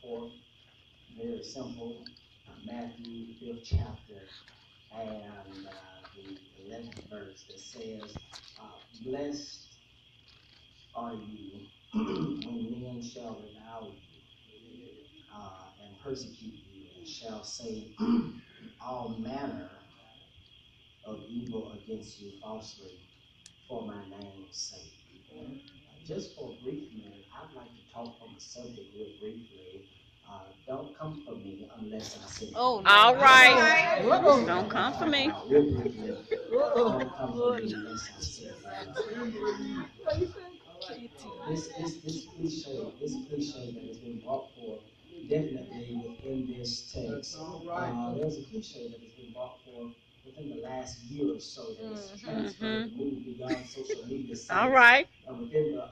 forth. Very simple. Matthew, the 5th chapter, and the 11th verse that says, blessed are you when men shall revile you and persecute you, and shall say all manner of evil against you falsely for my name's sake. Just for a brief minute, I'd like to talk on the subject real briefly. Don't come for me unless I say. Oh, no. All right. Don't come for me. Real briefly, don't come for me unless I say. This cliche that has been brought forth definitely within this text. There's a cliche that has been brought forth within the last year or so that has transferred and moved beyond social media sites. All right. Within the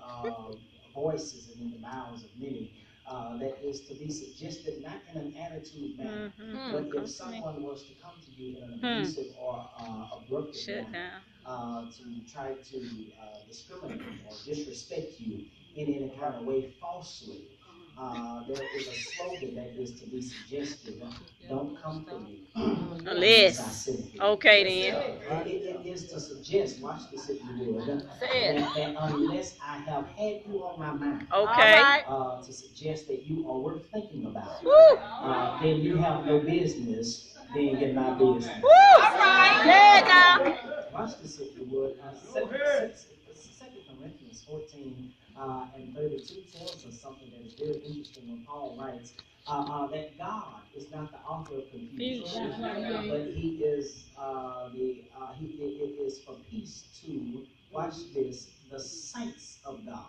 voices and in the mouths of many. That is to be suggested not in an attitude manner, but if someone was to come to you in an abusive or abrupt manner, to try to discriminate or disrespect you in any kind of way falsely, there is a slogan that is to be suggested. Don't come for me unless I send you. Okay then. It is to suggest, watch this if you would, that unless I have had you on my mind, Okay. to suggest that you are worth thinking about, then you have no business being in my business. All right. Yeah, now. Watch this if you would. 2 Corinthians 14 and 32 tells us something that is very interesting when Paul writes that God is not the author of confusion, but He is it is for peace to, watch this, the saints of God.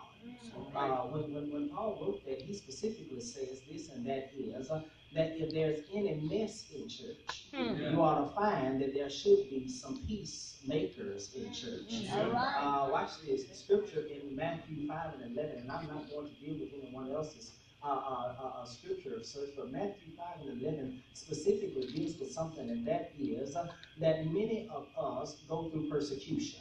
When Paul wrote that, he specifically says this, and that is that if there's any mess in church, you ought to find that there should be some peacemakers in church. Watch this, the scripture in Matthew 5 and 11, and I'm not going to deal with anyone else's scripture of such, but Matthew 5 and 11 specifically deals with something, and that is that many of us go through persecution.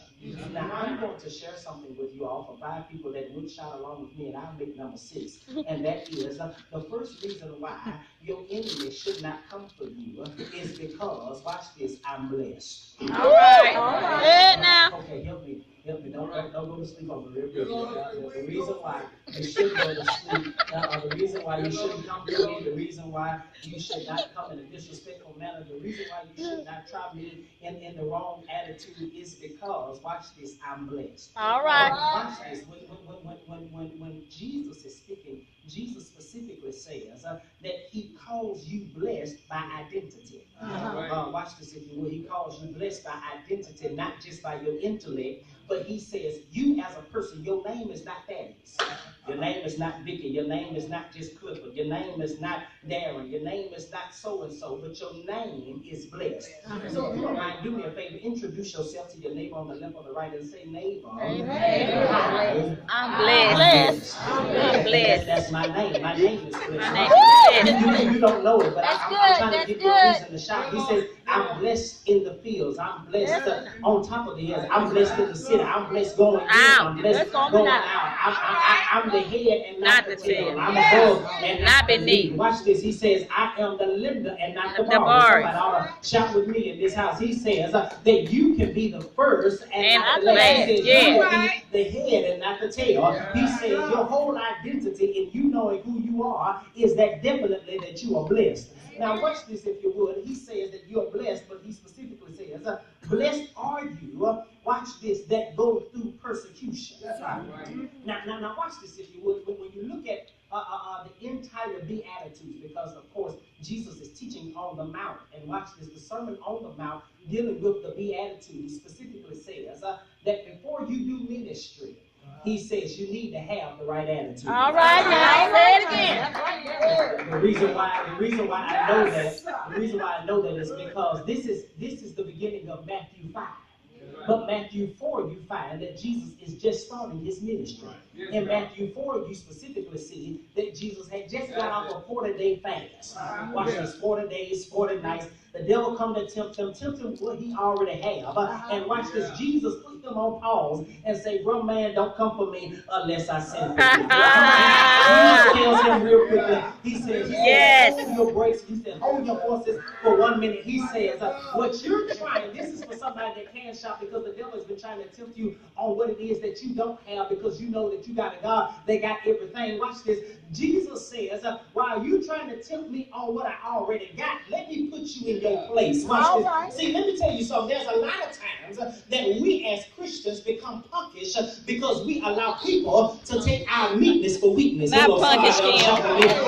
Now, I'm going to share something with you all for 5 people that would shout along with me, and I'll make number 6. And that is the first reason why your enemy should not come for you is because, watch this, I'm blessed. All right. Good now. Okay, help me. Don't go to sleep over real quick. The reason why you shouldn't go to sleep, the reason why you shouldn't come to me, the reason why you should not come in a disrespectful manner, the reason why you should not try me in the wrong attitude is because, watch this, I'm blessed. All right. Watch this. When Jesus is speaking, Jesus specifically says that He calls you blessed by identity. Watch this if you will. He calls you blessed by identity, not just by your intellect, but He says you as a person, your name is not Thaddeus. Your name is not Vicky. Your name is not just Clifford. Your name is not Darren. Your name is not so-and-so, but your name is blessed. So if you don't mind, do me a favor, introduce yourself to your neighbor on the left or the right and say, neighbor, I'm blessed. I'm blessed. That's my name. My name is blessed. My name is blessed. You don't know it, but I'm trying to give you a reason to shout. He says, I'm blessed in the fields. I'm blessed on top of the hills. I'm blessed in the city. I'm blessed going in. I'm blessed going out. I'm the head and not the tail. I'm above and not beneath. Watch this. He says, I am the lender and not the borrower. Somebody ought to shout with me in this house. He says that you can be the first and not the last. He says you can be the head and not the tail. He says your whole identity in you knowing who you are is that definitely that you are blessed. Now watch this if you would. He says that you're blessed, but he specifically says, blessed are you, watch this, that go through persecution. Now watch this if you would. When you look at the entire Beatitudes, because of course Jesus is teaching on the Mount, and watch this, the Sermon on the Mount dealing with the Beatitudes specifically says that before you do ministry, he says you need to have the right attitude. All right, now say it again. The reason why I know that is because this is the beginning of Matthew 5. But Matthew 4, you find that Jesus is just starting his ministry. In Matthew 4, you specifically see that Jesus had just got off a 40-day fast. Watch this, 40 days, 40 nights. The devil come to tempt him what he already have. And watch this, Jesus put them on pause and say, bro, man, don't come for me unless I send for you. Jesus tells him real quickly, he says, hold your brakes. He said, hold your horses for 1 minute. He says, what you're trying, this is for somebody that can shop, because the devil has been trying to tempt you on what it is that you don't have, because you know that you got a God that got everything. Watch this. Jesus says, while you're trying to tempt me on what I already got, let me put you in your place. Watch this. Right. See, let me tell you something. There's a lot of times that we as Christians become punkish because we allow people to take our meekness for weakness. Not punkish,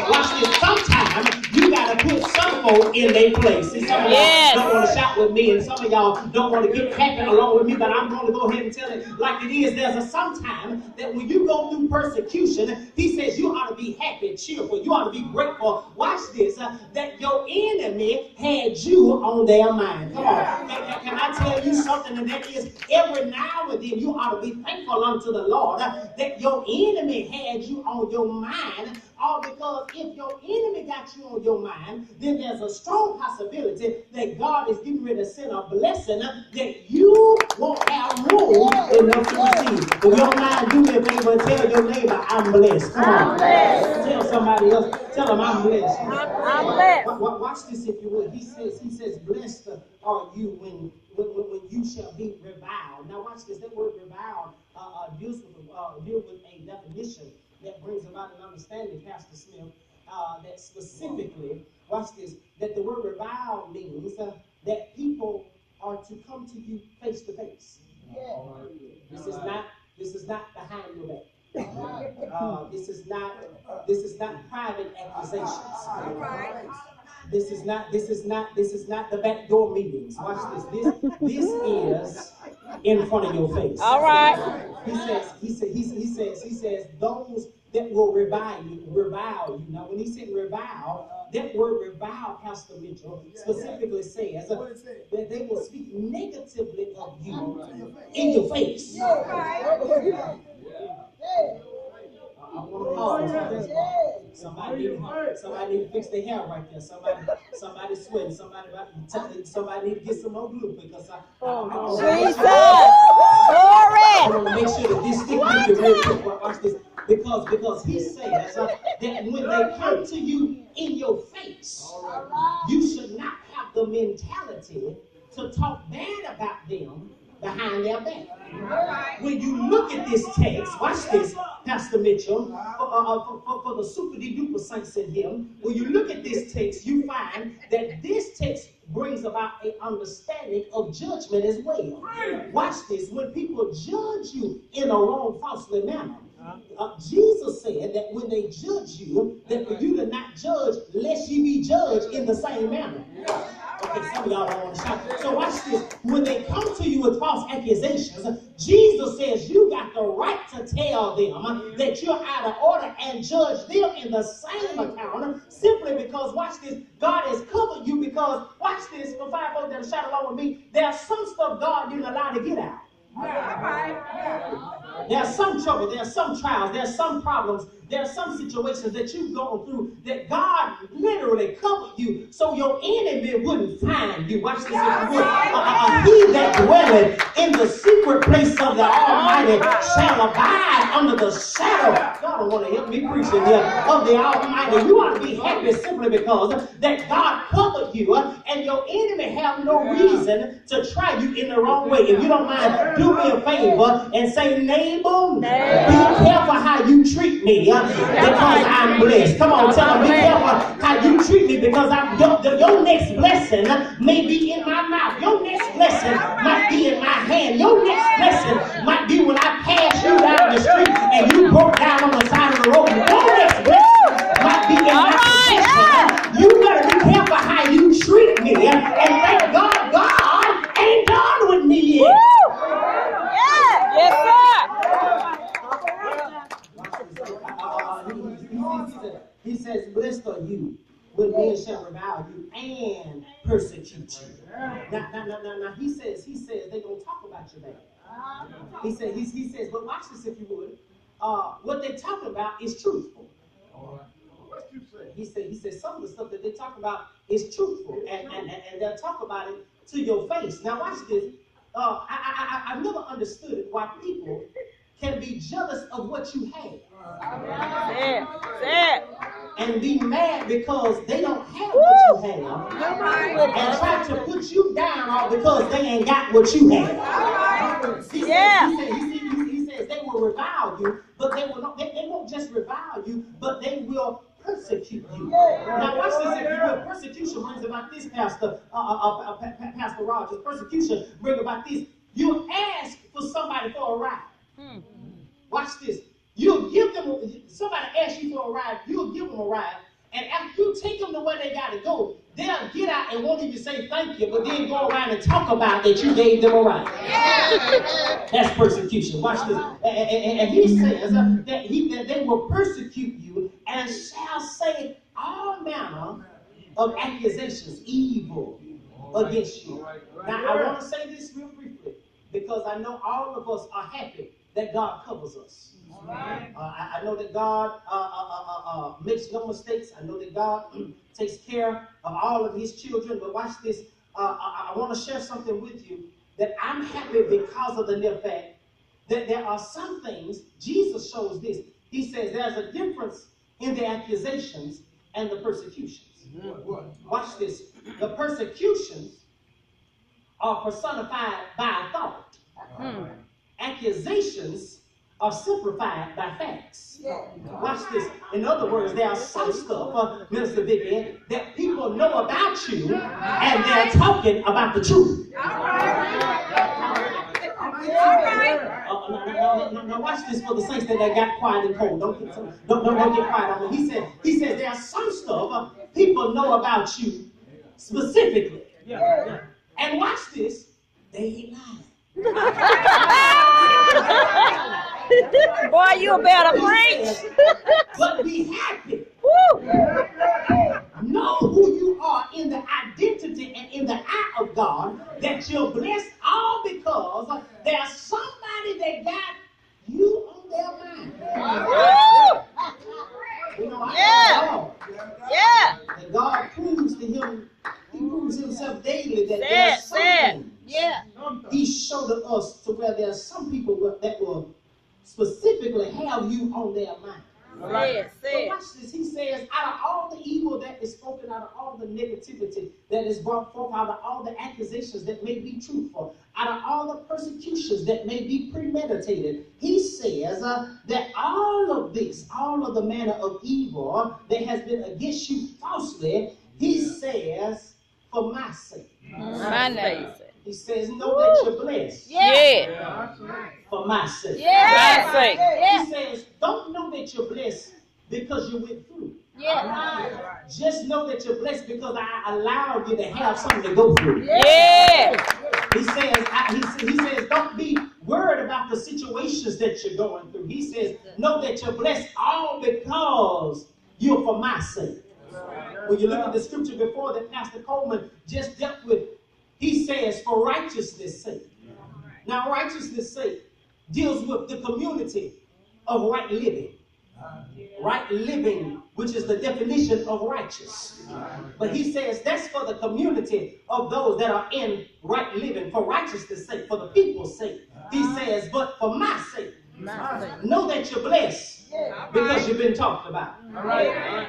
watch this. Sometimes you got to put some folk in their place. See, some of y'all don't want to shout with me, and some of y'all don't want to get happy along with me, but I'm going to go ahead and tell it like it is. There's a sometime that when you go through persecution, he says you ought to be happy, cheerful. You ought to be grateful. Watch this, that your enemy had you on their mind. Come on. Can I tell you something? And that is, every now and then you ought to be thankful unto the Lord that your enemy had you on your mind. All because if your enemy got you on your mind, then there's a strong possibility that God is getting ready to send a blessing that you won't have room enough to receive. If you don't mind, do me a favor, tell your neighbor, I'm blessed. Come on. Tell somebody else, tell them I'm blessed. I'm blessed. Watch this if you would. He says, blessed are you when you shall be reviled. Now watch this. That word reviled deals with a definition that brings about an understanding, Pastor Smith, that specifically, watch this, that the word revile means that people are to come to you face to face. This is not behind your back. This is not private accusations. This is not the backdoor meetings. Watch this. This is in front of your face. All right. He says those that will revile you. Now, when he said revile, that word revile, Pastor Mitchell, specifically says that they will speak negatively of you in your face. Somebody need to fix their hair right there. Somebody sweating. Somebody need to get some more glue, because I want to make sure that this stick with you real quick. Watch this, because he says that when they come to you in your face, you should not have the mentality to talk bad about them behind their back. When you look at this text, watch this, Pastor Mitchell, for the super duper saints in him, when you look at this text, you find that this text brings about an understanding of judgment as well. Watch this, when people judge you in a wrong, falsely manner, Jesus said that when they judge you, that for you to not judge lest you be judged in the same manner. Okay, some of y'all don't want to shout. So watch this. When they come to you with false accusations, Jesus says you got the right to tell them that you're out of order and judge them in the same account, simply because, watch this, God has covered you, because, watch this, for 5 folks that shout along with me, there's some stuff God didn't allow to get out. There's some trouble, there's some trials, there's some problems, there's some situations that you've gone through that God literally covered you so your enemy wouldn't find you. Watch this. He that dwelleth in the secret place of the Almighty shall abide under the shadow. God don't want to help me preaching here of the Almighty. You ought to be happy simply because that God covered you, and your enemy have no reason to try you in the wrong way. If you don't mind, do me a favor and say, neighbor, be careful how you treat me, because I'm blessed. Come on, tell them, be careful how you treat me, because your next blessing may be in my mouth. Your next blessing might be in my hand. Your next blessing might be when I pass you down the street and you broke down on the side of the road. Your next blessing might be in my possession. You better be careful how you treat me, and thank God, God ain't done with me yet. Yes, sir. He says, blessed are you when men shall revile you and persecute you. Now he says they're going to talk about you bad. He says, but watch this if you would. What they talk about is truthful. He said some of the stuff that they talk about is truthful, and they'll talk about it to your face. Now watch this. I've never understood why people can be jealous of what you have. And be mad because they don't have what you have. And try to put you down all because they ain't got what you have. He says they will revile you, but they won't just revile you, but they will persecute you. Now watch this, if you will. Persecution brings about this, Pastor Rogers. Persecution brings about this. You ask for somebody for a ride. Watch this. You'll give them, somebody asks you for a ride, you'll give them a ride, and after you take them to where they got to go, they'll get out and won't even say thank you, but then go around and talk about that you gave them a ride. That's persecution. Watch this. And he says that they will persecute you and shall say all manner of accusations, evil against you. Now, I want to say this real briefly because I know all of us are happy that God covers us. I know that God makes no mistakes. I know that God takes care of all of his children. But watch this. I want to share something with you that I'm happy because of the mere fact that there are some things. Jesus shows this. He says there's a difference in the accusations and the persecutions. Watch this. The persecutions are personified by a thought. Accusations are simplified by facts. Watch this. In other words, there are some stuff, Minister Vivian, that people know about you and they're talking about the truth. Now watch this for the saints that got quiet and cold. Don't get quiet on me. He says there are some stuff people know about you specifically. And watch this, they ain't lying. Boy, you better preach. But be happy. Know who you are in the identity and in the eye of God, that you're blessed all because there's somebody that got you on their mind. You know, and God proves to him, he proves himself daily that there's something. He showed us to where there's some people that will specifically have you on their mind. But watch this. He says, out of all the evil that is spoken, out of all the negativity that is brought forth, out of all the accusations that may be truthful, out of all the persecutions that may be premeditated, he says that all of this, all of the manner of evil that has been against you falsely, he says, for my sake. He says, know that you're blessed. For my sake. He says, don't know that you're blessed because you went through. Just know that you're blessed because I allowed you to have something to go through. He says, don't be worried about the situations that you're going through. He says, know that you're blessed all because you're for my sake. When you look at the scripture before that Pastor Coleman just dealt with, he says, for righteousness' sake. Now, righteousness' sake deals with the community of right living. Right living, which is the definition of righteous. But he says that's for the community of those that are in right living, for righteousness' sake, for the people's sake. He says, but for my sake, know that you're blessed because you've been talked about.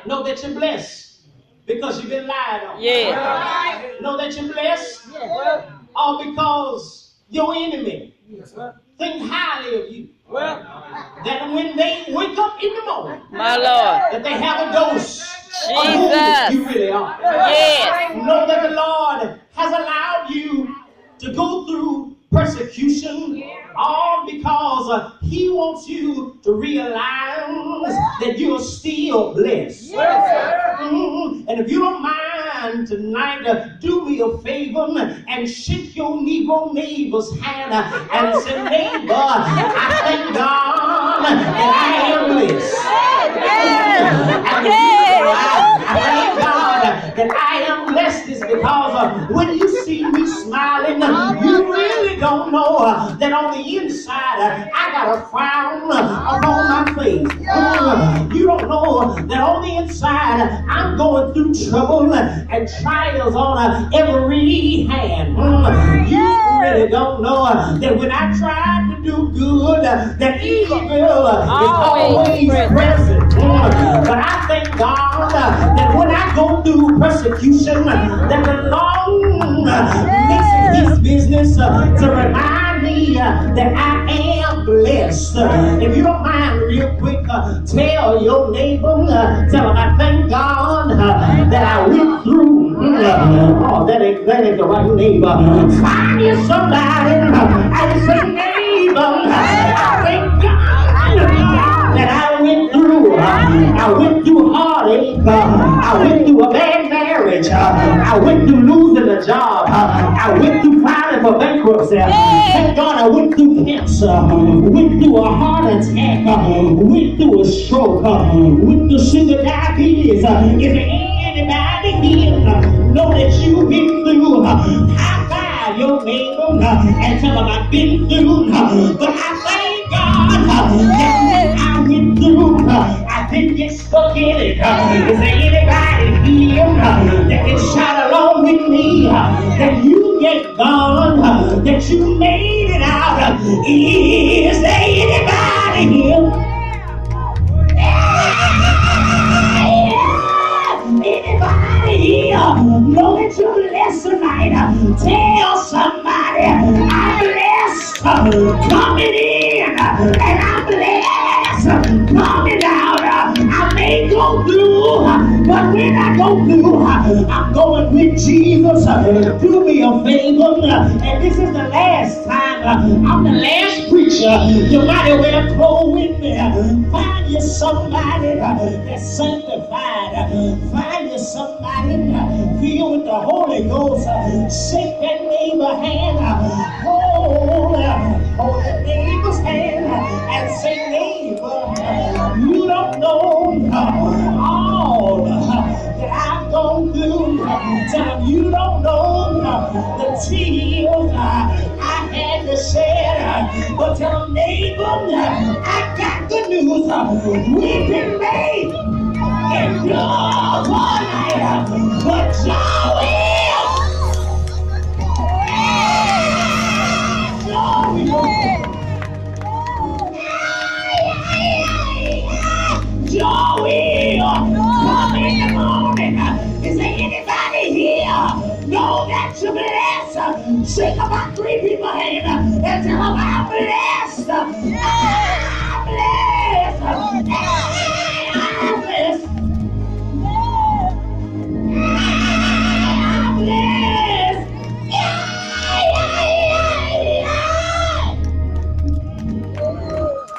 Know that you're blessed because you've been lied on. Know that you're blessed all because your enemy think highly of you. That when they wake up in the morning, My Lord. that they have a dose of Jesus. who you really are. Know that the Lord has allowed you to go through persecution, all because he wants you to realize that you're still blessed. And if you don't mind tonight, do me a favor and shake your Negro neighbor's hand and say, neighbor, I thank God that I am blessed. I thank God that I am blessed is because when you see me smiling, you really don't know that on the inside I got a frown upon my face. You don't know that on the inside I'm going through trouble and trials on every hand. You really don't know that when I try to do good, that evil is always present. But I thank God that when I go through persecution, that the Lord makes it His business to remind me that I am blessed. If you don't mind, real quick, tell your neighbor, tell him I thank God that I went through. Oh, that ain't the right neighbor. Find you somebody and say, neighbor, I thank God that I went through. I went through heartache. I went through a bad marriage. I went through losing a job. I went through filing for bankruptcy. Thank God I went through cancer. Went through a heart attack. Went through a stroke. Went through sugar diabetes. Is there anybody here know that you've been through? High five your neighbor and tell them I've been through. But I thank God that I went through. I didn't get stuck in it. Is there anybody here that can shout along with me that you get gone, that you made it out? Is there anybody here? Anybody here know that you're blessed tonight? Tell somebody I'm blessed coming in and I'm blessed coming out. I may go through, but when I go through, I'm going with Jesus. Do me a favor, and this is the last time. I'm the last preacher. You might as well go with me. Find you somebody that's sanctified. Find you somebody filled with the Holy Ghost. Shake that neighbor hand. Hold that neighbor's hand and say, neighbor, you don't know all that I've gone through. Tell them you don't know the tears I had to shed. But tell them, neighbor, I got good news. We've been made endure one night, but Joe will. Joe will. Joe will come in the morning. Is there anybody here know that you're blessed? Shake about 3 people's hand and tell them I'm blessed.